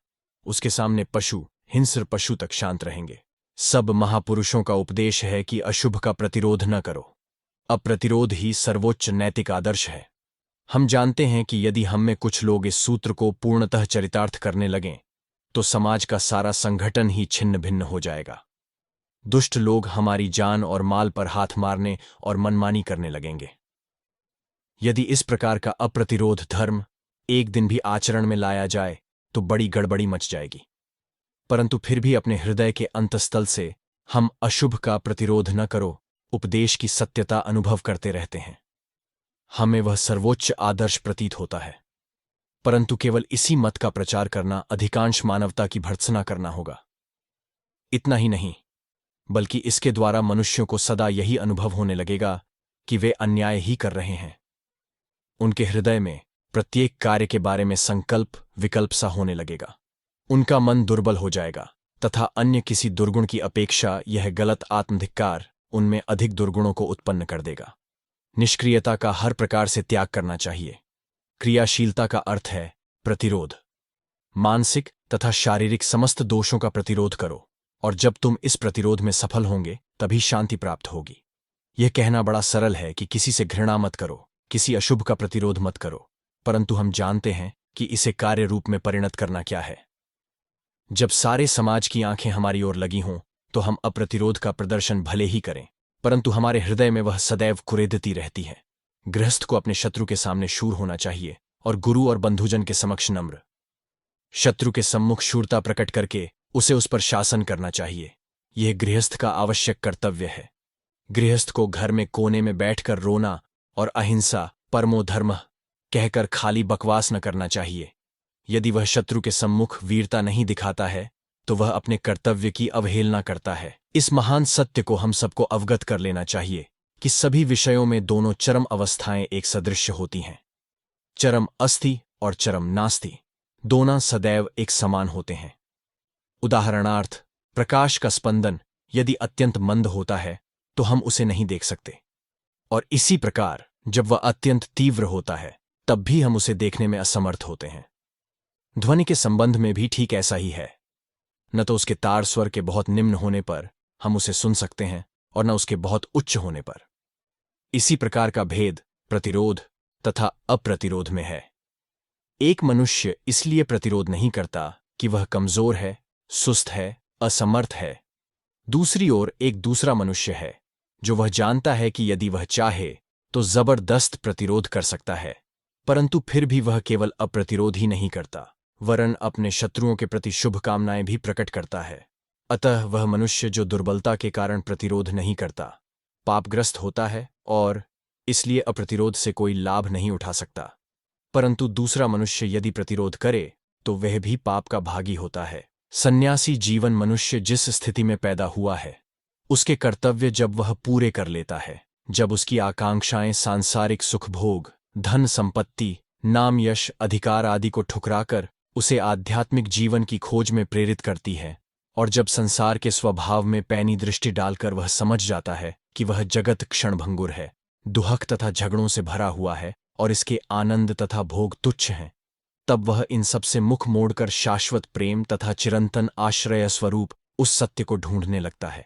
उसके सामने पशु, हिंस्र पशु तक शांत रहेंगे। सब महापुरुषों का उपदेश है कि अशुभ का प्रतिरोध न करो। अप्रतिरोध ही सर्वोच्च नैतिक आदर्श है। हम जानते हैं कि यदि हम में कुछ लोग इस सूत्र को पूर्णतः चरितार्थ करने लगें, तो समाज का सारा संगठन ही छिन्न भिन्न हो जाएगा। दुष्ट लोग हमारी जान और माल पर हाथ मारने और मनमानी करने लगेंगे। यदि इस प्रकार का अप्रतिरोध धर्म एक दिन भी आचरण में लाया जाए, तो बड़ी गड़बड़ी मच जाएगी। परंतु फिर भी अपने हृदय के अंतस्थल से हम अशुभ का प्रतिरोध न करो उपदेश की सत्यता अनुभव करते रहते हैं। हमें वह सर्वोच्च आदर्श प्रतीत होता है, परंतु केवल इसी मत का प्रचार करना अधिकांश मानवता की भर्त्सना करना होगा। इतना ही नहीं, बल्कि इसके द्वारा मनुष्यों को सदा यही अनुभव होने लगेगा कि वे अन्याय ही कर रहे हैं। उनके हृदय में प्रत्येक कार्य के बारे में संकल्प विकल्प सा होने लगेगा। उनका मन दुर्बल हो जाएगा तथा अन्य किसी दुर्गुण की अपेक्षा यह गलत आत्मधिक्कार उनमें अधिक दुर्गुणों को उत्पन्न कर देगा। निष्क्रियता का हर प्रकार से त्याग करना चाहिए। क्रियाशीलता का अर्थ है प्रतिरोध। मानसिक तथा शारीरिक समस्त दोषों का प्रतिरोध करो, और जब तुम इस प्रतिरोध में सफल होंगे तभी शांति प्राप्त होगी। यह कहना बड़ा सरल है कि किसी से घृणा मत करो, किसी अशुभ का प्रतिरोध मत करो, परंतु हम जानते हैं कि इसे कार्य रूप में परिणत करना क्या है। जब सारे समाज की आंखें हमारी ओर लगी हों तो हम अप्रतिरोध का प्रदर्शन भले ही करें, परंतु हमारे हृदय में वह सदैव कुरेदती रहती है। गृहस्थ को अपने शत्रु के सामने शूर होना चाहिए और गुरु और बंधुजन के समक्ष नम्र। शत्रु के सम्मुख शूरता प्रकट करके उसे उस पर शासन करना चाहिए। यह गृहस्थ का आवश्यक कर्तव्य है। गृहस्थ को घर में कोने में बैठकर रोना और अहिंसा परमो धर्मः कहकर खाली बकवास न करना चाहिए। यदि वह शत्रु के सम्मुख वीरता नहीं दिखाता है तो वह अपने कर्तव्य की अवहेलना करता है। इस महान सत्य को हम सबको अवगत कर लेना चाहिए कि सभी विषयों में दोनों चरम अवस्थाएं एक सदृश्य होती हैं। चरम अस्ति और चरम नास्ति दोनों सदैव एक समान होते हैं। उदाहरणार्थ, प्रकाश का स्पंदन यदि अत्यंत मंद होता है तो हम उसे नहीं देख सकते, और इसी प्रकार जब वह अत्यंत तीव्र होता है तब भी हम उसे देखने में असमर्थ होते हैं। ध्वनि के संबंध में भी ठीक ऐसा ही है। न तो उसके तार स्वर के बहुत निम्न होने पर हम उसे सुन सकते हैं और न उसके बहुत उच्च होने पर। इसी प्रकार का भेद प्रतिरोध तथा अप्रतिरोध में है। एक मनुष्य इसलिए प्रतिरोध नहीं करता कि वह कमजोर है, सुस्त है, असमर्थ है। दूसरी ओर एक दूसरा मनुष्य है जो वह जानता है कि यदि वह चाहे तो जबरदस्त प्रतिरोध कर सकता है, परंतु फिर भी वह केवल अप्रतिरोध ही नहीं करता, वरन अपने शत्रुओं के प्रति शुभकामनाएं भी प्रकट करता है। अतः वह मनुष्य जो दुर्बलता के कारण प्रतिरोध नहीं करता पापग्रस्त होता है और इसलिए अप्रतिरोध से कोई लाभ नहीं उठा सकता। परंतु दूसरा मनुष्य यदि प्रतिरोध करे तो वह भी पाप का भागी होता है। सन्यासी जीवन मनुष्य जिस स्थिति में पैदा हुआ है उसके कर्तव्य जब वह पूरे कर लेता है, जब उसकी आकांक्षाएं सांसारिक सुखभोग, धन संपत्ति, नाम यश अधिकार आदि को ठुकराकर उसे आध्यात्मिक जीवन की खोज में प्रेरित करती है, और जब संसार के स्वभाव में पैनी दृष्टि डालकर वह समझ जाता है कि वह जगत क्षणभंगुर है, दुहक तथा झगड़ों से भरा हुआ है और इसके आनंद तथा भोग तुच्छ हैं, तब वह इन सब से मुख मोड़कर शाश्वत प्रेम तथा चिरंतन आश्रय स्वरूप उस सत्य को ढूंढने लगता है।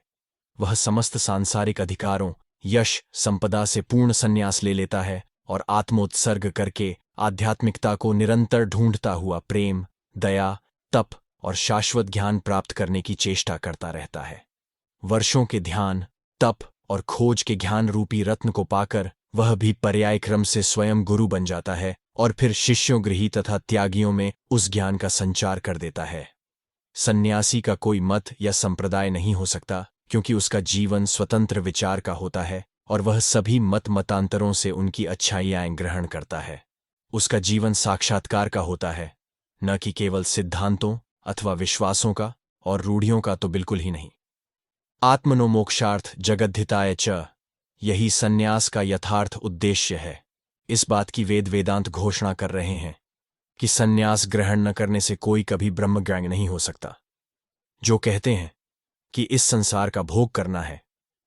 वह समस्त सांसारिक अधिकारों, यश, संपदा से पूर्ण संन्यास ले लेता है और आत्मोत्सर्ग करके आध्यात्मिकता को निरंतर ढूंढता हुआ प्रेम, दया, तप और शाश्वत ज्ञान प्राप्त करने की चेष्टा करता रहता है। वर्षों के ध्यान, तप और खोज के ज्ञान रूपी रत्न को पाकर वह भी पर्याय क्रम से स्वयं गुरु बन जाता है और फिर शिष्यों, गृही तथा त्यागियों में उस ज्ञान का संचार कर देता है। सन्यासी का कोई मत या संप्रदाय नहीं हो सकता, क्योंकि उसका जीवन स्वतंत्र विचार का होता है और वह सभी मतांतरों से उनकी अच्छाइयां ग्रहण करता है। उसका जीवन साक्षात्कार का होता है, न कि केवल सिद्धांतों अथवा विश्वासों का, और रूढ़ियों का तो बिल्कुल ही नहीं। आत्मनो मोक्षार्थ जगद्धिताय च, यही सन्यास का यथार्थ उद्देश्य है। इस बात की वेद वेदांत घोषणा कर रहे हैं कि सन्यास ग्रहण न करने से कोई कभी ब्रह्मज्ञान नहीं हो सकता। जो कहते हैं कि इस संसार का भोग करना है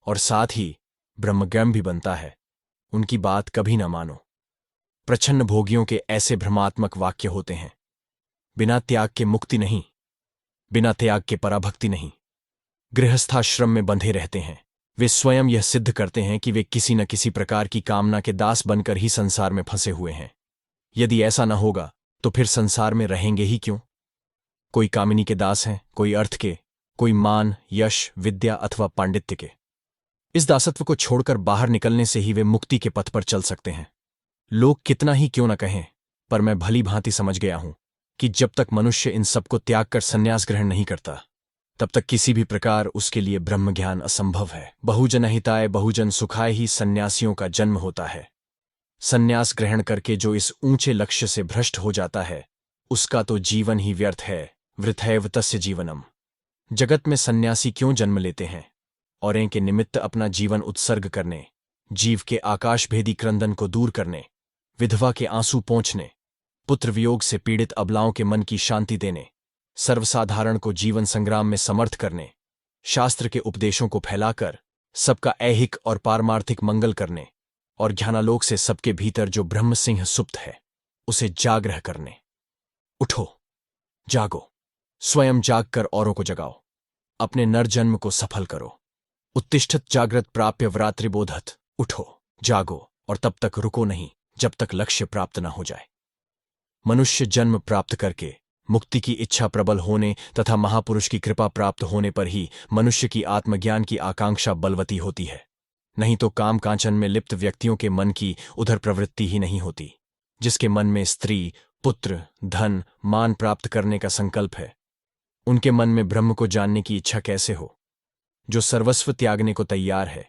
और साथ ही ब्रह्मज्ञान भी बनता है, उनकी बात कभी न मानो। प्रच्छन्न भोगियों के ऐसे भ्रमात्मक वाक्य होते हैं, बिना त्याग के मुक्ति नहीं, बिना त्याग के पराभक्ति नहीं। गृहस्थाश्रम में बंधे रहते हैं, वे स्वयं यह सिद्ध करते हैं कि वे किसी न किसी प्रकार की कामना के दास बनकर ही संसार में फंसे हुए हैं। यदि ऐसा न होगा तो फिर संसार में रहेंगे ही क्यों? कोई कामिनी के दास हैं, कोई अर्थ के, कोई मान, यश, विद्या अथवा पांडित्य के। इस दासत्व को छोड़कर बाहर निकलने से ही वे मुक्ति के पथ पर चल सकते हैं। लोग कितना ही क्यों न कहें, पर मैं भली भांति समझ गया हूं कि जब तक मनुष्य इन सबको त्याग कर संन्यास ग्रहण नहीं करता तब तक किसी भी प्रकार उसके लिए ब्रह्मज्ञान असंभव है। बहुजन हिताय बहुजन सुखाय ही सन्यासियों का जन्म होता है। संन्यास ग्रहण करके जो इस ऊंचे लक्ष्य से भ्रष्ट हो जाता है उसका तो जीवन ही व्यर्थ है। वृथैव तस्य जीवनम। जगत में सन्यासी क्यों जन्म लेते हैं? औरों के निमित्त अपना जीवन उत्सर्ग करने, जीव के आकाशभेदी क्रंदन को दूर करने, विधवा के आंसू पोंछने, पुत्र वियोग से पीड़ित अबलाओं के मन की शांति देने, सर्वसाधारण को जीवन संग्राम में समर्थ करने, शास्त्र के उपदेशों को फैलाकर सबका ऐहिक और पारमार्थिक मंगल करने, और ज्ञानालोक से सबके भीतर जो ब्रह्म सिंह सुप्त है उसे जागृह करने। उठो, जागो, स्वयं जागकर औरों को जगाओ, अपने नरजन्म को सफल करो। उत्तिष्ठत जागृत प्राप्य व्रात्रिबोधत। उठो, जागो और तब तक रुको नहीं जब तक लक्ष्य प्राप्त न हो जाए। मनुष्य जन्म प्राप्त करके मुक्ति की इच्छा प्रबल होने तथा महापुरुष की कृपा प्राप्त होने पर ही मनुष्य की आत्मज्ञान की आकांक्षा बलवती होती है, नहीं तो काम कांचन में लिप्त व्यक्तियों के मन की उधर प्रवृत्ति ही नहीं होती। जिसके मन में स्त्री, पुत्र, धन, मान प्राप्त करने का संकल्प है, उनके मन में ब्रह्म को जानने की इच्छा कैसे हो? जो सर्वस्व त्यागने को तैयार है,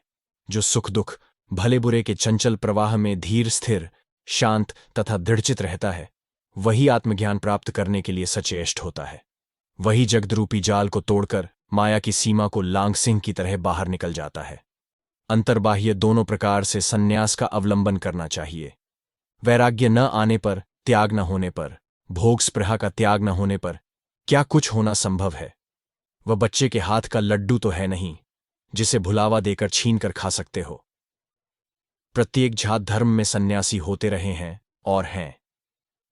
जो सुख दुख, भले बुरे के चंचल प्रवाह में धीर स्थिर, शांत तथा दृढ़चित रहता है, वही आत्मज्ञान प्राप्त करने के लिए सचेष्ट होता है। वही जगद्रूपी जाल को तोड़कर माया की सीमा को लांग सिंह की तरह बाहर निकल जाता है। अंतर्बाह्य दोनों प्रकार से संन्यास का अवलंबन करना चाहिए। वैराग्य न आने पर, त्याग न होने पर, भोग स्पृहा का त्याग न होने पर क्या कुछ होना संभव है? वह बच्चे के हाथ का लड्डू तो है नहीं जिसे भुलावा देकर छीन कर खा सकते हो। प्रत्येक जात धर्म में सन्यासी होते रहे हैं और हैं।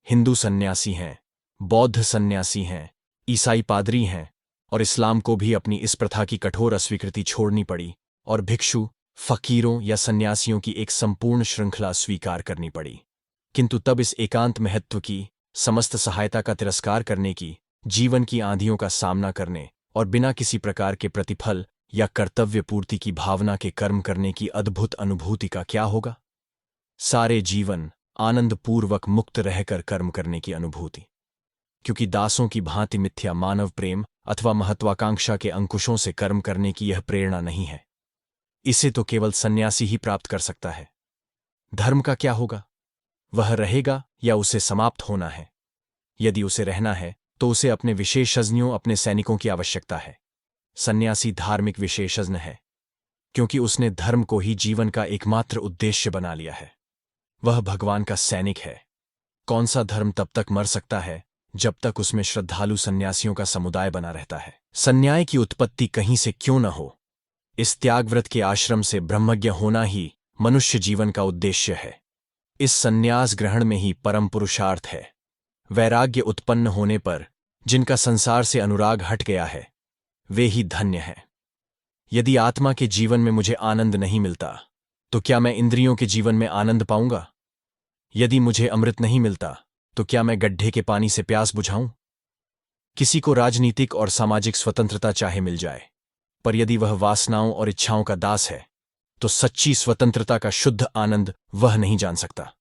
हिंदू सन्यासी हैं, बौद्ध सन्यासी हैं, ईसाई पादरी हैं और इस्लाम को भी अपनी इस प्रथा की कठोर अस्वीकृति छोड़नी पड़ी और भिक्षु, फकीरों या सन्यासियों की एक संपूर्ण श्रृंखला स्वीकार करनी पड़ी। किंतु तब इस एकांत महत्व की, समस्त सहायता का तिरस्कार करने की, जीवन की आंधियों का सामना करने और बिना किसी प्रकार के प्रतिफल या कर्तव्य पूर्ति की भावना के कर्म करने की अद्भुत अनुभूति का क्या होगा? सारे जीवन आनंदपूर्वक मुक्त रहकर कर्म करने की अनुभूति। क्योंकि दासों की भांति मिथ्या मानव प्रेम अथवा महत्वाकांक्षा के अंकुशों से कर्म करने की यह प्रेरणा नहीं है। इसे तो केवल सन्यासी ही प्राप्त कर सकता है। धर्म का क्या होगा? वह रहेगा या उसे समाप्त होना है? यदि उसे रहना है तो उसे अपने विशेषज्ञों, अपने सैनिकों की आवश्यकता है। सन्यासी धार्मिक विशेषज्ञ है, क्योंकि उसने धर्म को ही जीवन का एकमात्र उद्देश्य बना लिया है। वह भगवान का सैनिक है। कौन सा धर्म तब तक मर सकता है जब तक उसमें श्रद्धालु सन्यासियों का समुदाय बना रहता है। सन्याय की उत्पत्ति कहीं से क्यों न हो, इस त्यागव्रत के आश्रम से ब्रह्मज्ञ होना ही मनुष्य जीवन का उद्देश्य है। इस सन्यास ग्रहण में ही परम पुरुषार्थ है। वैराग्य उत्पन्न होने पर जिनका संसार से अनुराग हट गया है, वे ही धन्य हैं। यदि आत्मा के जीवन में मुझे आनंद नहीं मिलता तो क्या मैं इंद्रियों के जीवन में आनंद पाऊंगा? यदि मुझे अमृत नहीं मिलता तो क्या मैं गड्ढे के पानी से प्यास बुझाऊं? किसी को राजनीतिक और सामाजिक स्वतंत्रता चाहे मिल जाए, पर यदि वह वासनाओं और इच्छाओं का दास है तो सच्ची स्वतंत्रता का शुद्ध आनंद वह नहीं जान सकता।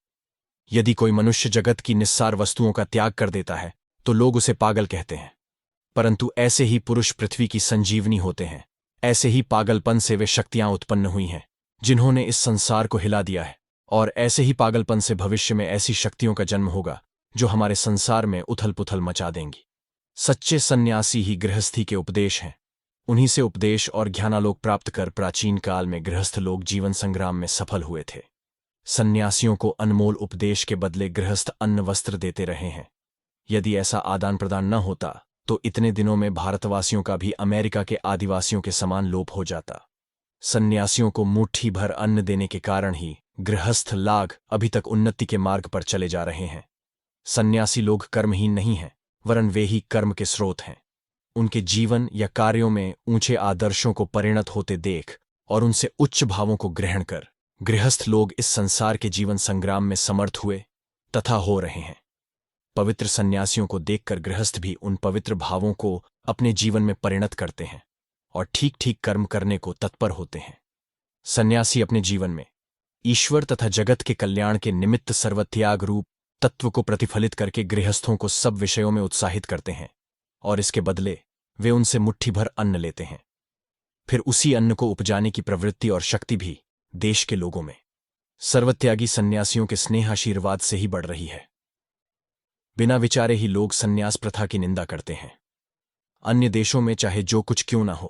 यदि कोई मनुष्य जगत की निस्सार वस्तुओं का त्याग कर देता है तो लोग उसे पागल कहते हैं, परंतु ऐसे ही पुरुष पृथ्वी की संजीवनी होते हैं। ऐसे ही पागलपन से वे शक्तियां उत्पन्न हुई हैं जिन्होंने इस संसार को हिला दिया है, और ऐसे ही पागलपन से भविष्य में ऐसी शक्तियों का जन्म होगा जो हमारे संसार में उथल पुथल मचा देंगी। सच्चे सन्यासी ही गृहस्थी के उपदेश हैं। उन्हीं से उपदेश और ज्ञानालोक प्राप्त कर प्राचीन काल में गृहस्थ लोग जीवन संग्राम में सफल हुए थे। सन्यासियों को अनमोल उपदेश के बदले गृहस्थ अन्न वस्त्र देते रहे हैं। यदि ऐसा आदान प्रदान न होता तो इतने दिनों में भारतवासियों का भी अमेरिका के आदिवासियों के समान लोप हो जाता। सन्यासियों को मुट्ठी भर अन्न देने के कारण ही गृहस्थ लाग अभी तक उन्नति के मार्ग पर चले जा रहे हैं। सन्यासी लोग कर्महीन नहीं हैं, वरन वे ही कर्म के स्रोत हैं। उनके जीवन या कार्यों में ऊंचे आदर्शों को परिणत होते देख और उनसे उच्च भावों को ग्रहण कर गृहस्थ लोग इस संसार के जीवन संग्राम में समर्थ हुए तथा हो रहे हैं। पवित्र सन्यासियों को देखकर गृहस्थ भी उन पवित्र भावों को अपने जीवन में परिणत करते हैं और ठीक ठीक कर्म करने को तत्पर होते हैं। सन्यासी अपने जीवन में ईश्वर तथा जगत के कल्याण के निमित्त सर्वत्याग रूप तत्व को प्रतिफलित करके गृहस्थों को सब विषयों में उत्साहित करते हैं और इसके बदले वे उनसे मुट्ठी भर अन्न लेते हैं। फिर उसी अन्न को उपजाने की प्रवृत्ति और शक्ति भी देश के लोगों में सर्वत्यागी सन्यासियों के स्नेहाशीर्वाद से ही बढ़ रही है। बिना विचारे ही लोग सन्यास प्रथा की निंदा करते हैं। अन्य देशों में चाहे जो कुछ क्यों ना हो,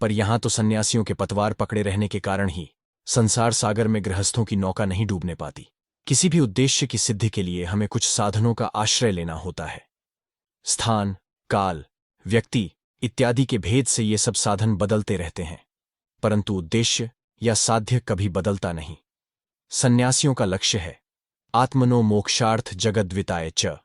पर यहां तो सन्यासियों के पतवार पकड़े रहने के कारण ही संसार सागर में गृहस्थों की नौका नहीं डूबने पाती। किसी भी उद्देश्य की सिद्धि के लिए हमें कुछ साधनों का आश्रय लेना होता है। स्थान, काल, व्यक्ति इत्यादि के भेद से ये सब साधन बदलते रहते हैं, परंतु उद्देश्य या साध्य कभी बदलता नहीं। सन्यासियों का लक्ष्य है आत्मनो मोक्षार्थ जगद्विताय च।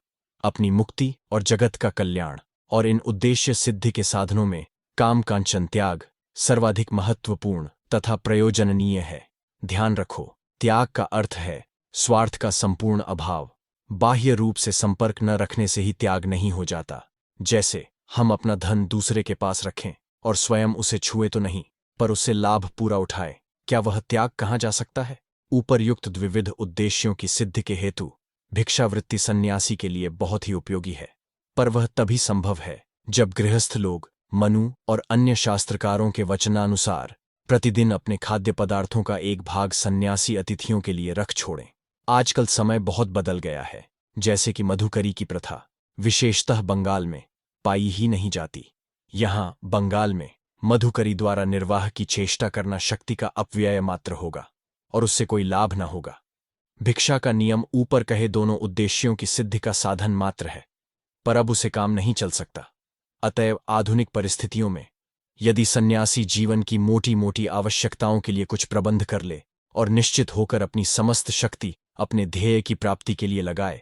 अपनी मुक्ति और जगत का कल्याण। और इन उद्देश्य सिद्धि के साधनों में काम कांचन त्याग सर्वाधिक महत्वपूर्ण तथा प्रयोजननीय है। ध्यान रखो, त्याग का अर्थ है स्वार्थ का संपूर्ण अभाव। बाह्य रूप से संपर्क न रखने से ही त्याग नहीं हो जाता। जैसे हम अपना धन दूसरे के पास रखें और स्वयं उसे छुए तो नहीं, पर उससे लाभ पूरा उठाए, क्या वह त्याग कहा जा सकता है? ऊपर्युक्त द्विविध उद्देश्यों की सिद्धि के हेतु भिक्षावृत्ति सन्यासी के लिए बहुत ही उपयोगी है, पर वह तभी संभव है जब गृहस्थ लोग मनु और अन्य शास्त्रकारों के वचनानुसार प्रतिदिन अपने खाद्य पदार्थों का एक भाग सन्यासी अतिथियों के लिए रख छोड़ें। आजकल समय बहुत बदल गया है, जैसे कि मधुकरी की प्रथा विशेषतः बंगाल में पाई ही नहीं जाती। यहाँ बंगाल में मधुकरी द्वारा निर्वाह की चेष्टा करना शक्ति का अपव्यय मात्र होगा और उससे कोई लाभ न होगा। भिक्षा का नियम ऊपर कहे दोनों उद्देश्यों की सिद्धि का साधन मात्र है, पर अब उसे काम नहीं चल सकता। अतएव आधुनिक परिस्थितियों में यदि सन्यासी जीवन की मोटी मोटी आवश्यकताओं के लिए कुछ प्रबंध कर ले और निश्चित होकर अपनी समस्त शक्ति अपने ध्येय की प्राप्ति के लिए लगाए,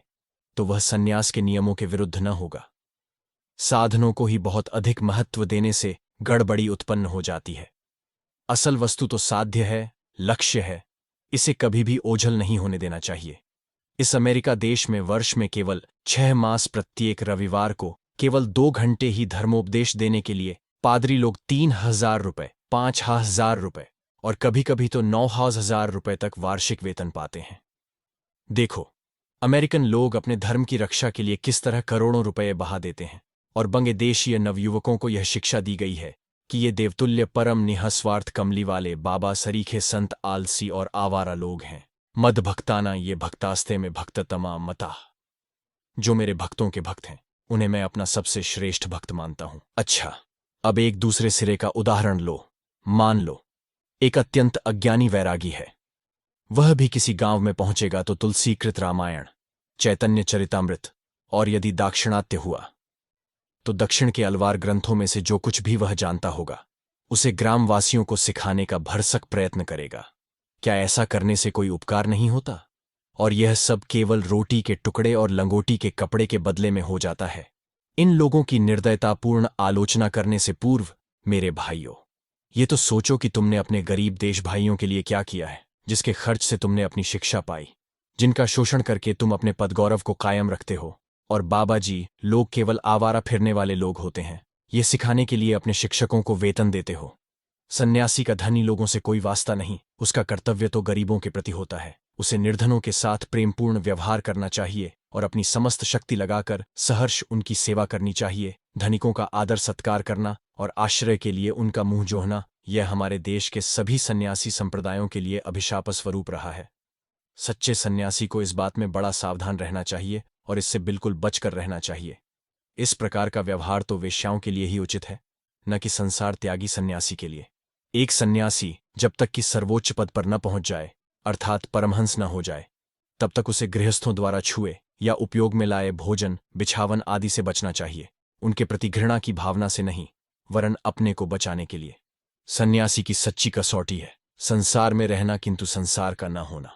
तो वह सन्यास के नियमों के विरुद्ध न होगा। साधनों को ही बहुत अधिक महत्व देने से गड़बड़ी उत्पन्न हो जाती है। असल वस्तु तो साध्य है, लक्ष्य है, इसे कभी भी ओझल नहीं होने देना चाहिए। इस अमेरिका देश में वर्ष में केवल 6 मास प्रत्येक रविवार को केवल 2 घंटे ही धर्मोपदेश देने के लिए पादरी लोग 3,000 रुपये, 5,000 रुपये और कभी कभी तो 9,000 रुपये तक वार्षिक वेतन पाते हैं। देखो, अमेरिकन लोग अपने धर्म की रक्षा के लिए किस तरह करोड़ों रुपये बहा देते हैं, और बंगदेशीय नवयुवकों को यह शिक्षा दी गई है कि ये देवतुल्य परम निःस्वार्थ कमली वाले बाबा सरीखे संत आलसी और आवारा लोग हैं। मद भक्ताना ये भक्तास्ते में भक्त तमाम मता। जो मेरे भक्तों के भक्त हैं उन्हें मैं अपना सबसे श्रेष्ठ भक्त मानता हूं। अच्छा, अब एक दूसरे सिरे का उदाहरण लो। मान लो एक अत्यंत अज्ञानी वैरागी है। वह भी किसी गांव में पहुंचेगा तो तुलसीकृत रामायण, चैतन्य चरितामृत और यदि दाक्षिणात्य हुआ तो दक्षिण के अलवार ग्रंथों में से जो कुछ भी वह जानता होगा उसे ग्रामवासियों को सिखाने का भरसक प्रयत्न करेगा। क्या ऐसा करने से कोई उपकार नहीं होता? और यह सब केवल रोटी के टुकड़े और लंगोटी के कपड़े के बदले में हो जाता है। इन लोगों की निर्दयतापूर्ण आलोचना करने से पूर्व मेरे भाइयों, ये तो सोचो कि तुमने अपने गरीब देश भाइयों के लिए क्या किया है, जिसके खर्च से तुमने अपनी शिक्षा पाई, जिनका शोषण करके तुम अपने पदगौरव को कायम रखते हो। और बाबा जी लोग केवल आवारा फिरने वाले लोग होते हैं, ये सिखाने के लिए अपने शिक्षकों को वेतन देते हो। सन्यासी का धनी लोगों से कोई वास्ता नहीं, उसका कर्तव्य तो गरीबों के प्रति होता है। उसे निर्धनों के साथ प्रेमपूर्ण व्यवहार करना चाहिए और अपनी समस्त शक्ति लगाकर सहर्ष उनकी सेवा करनी चाहिए। धनिकों का आदर सत्कार करना और आश्रय के लिए उनका मुंह जोहना, यह हमारे देश के सभी सन्यासी संप्रदायों के लिए अभिशाप स्वरूप रहा है। सच्चे सन्यासी को इस बात में बड़ा सावधान रहना चाहिए और इससे बिल्कुल बचकर रहना चाहिए। इस प्रकार का व्यवहार तो वेश्याओं के लिए ही उचित है, न कि संसार त्यागी सन्यासी के लिए। एक सन्यासी जब तक कि सर्वोच्च पद पर न पहुंच जाए, अर्थात परमहंस न हो जाए, तब तक उसे गृहस्थों द्वारा छुए या उपयोग में लाए भोजन बिछावन आदि से बचना चाहिए। उनके प्रति घृणा की भावना से नहीं, वरन अपने को बचाने के लिए। सन्यासी की सच्ची कसौटी है संसार में रहना, किंतु संसार का न होना।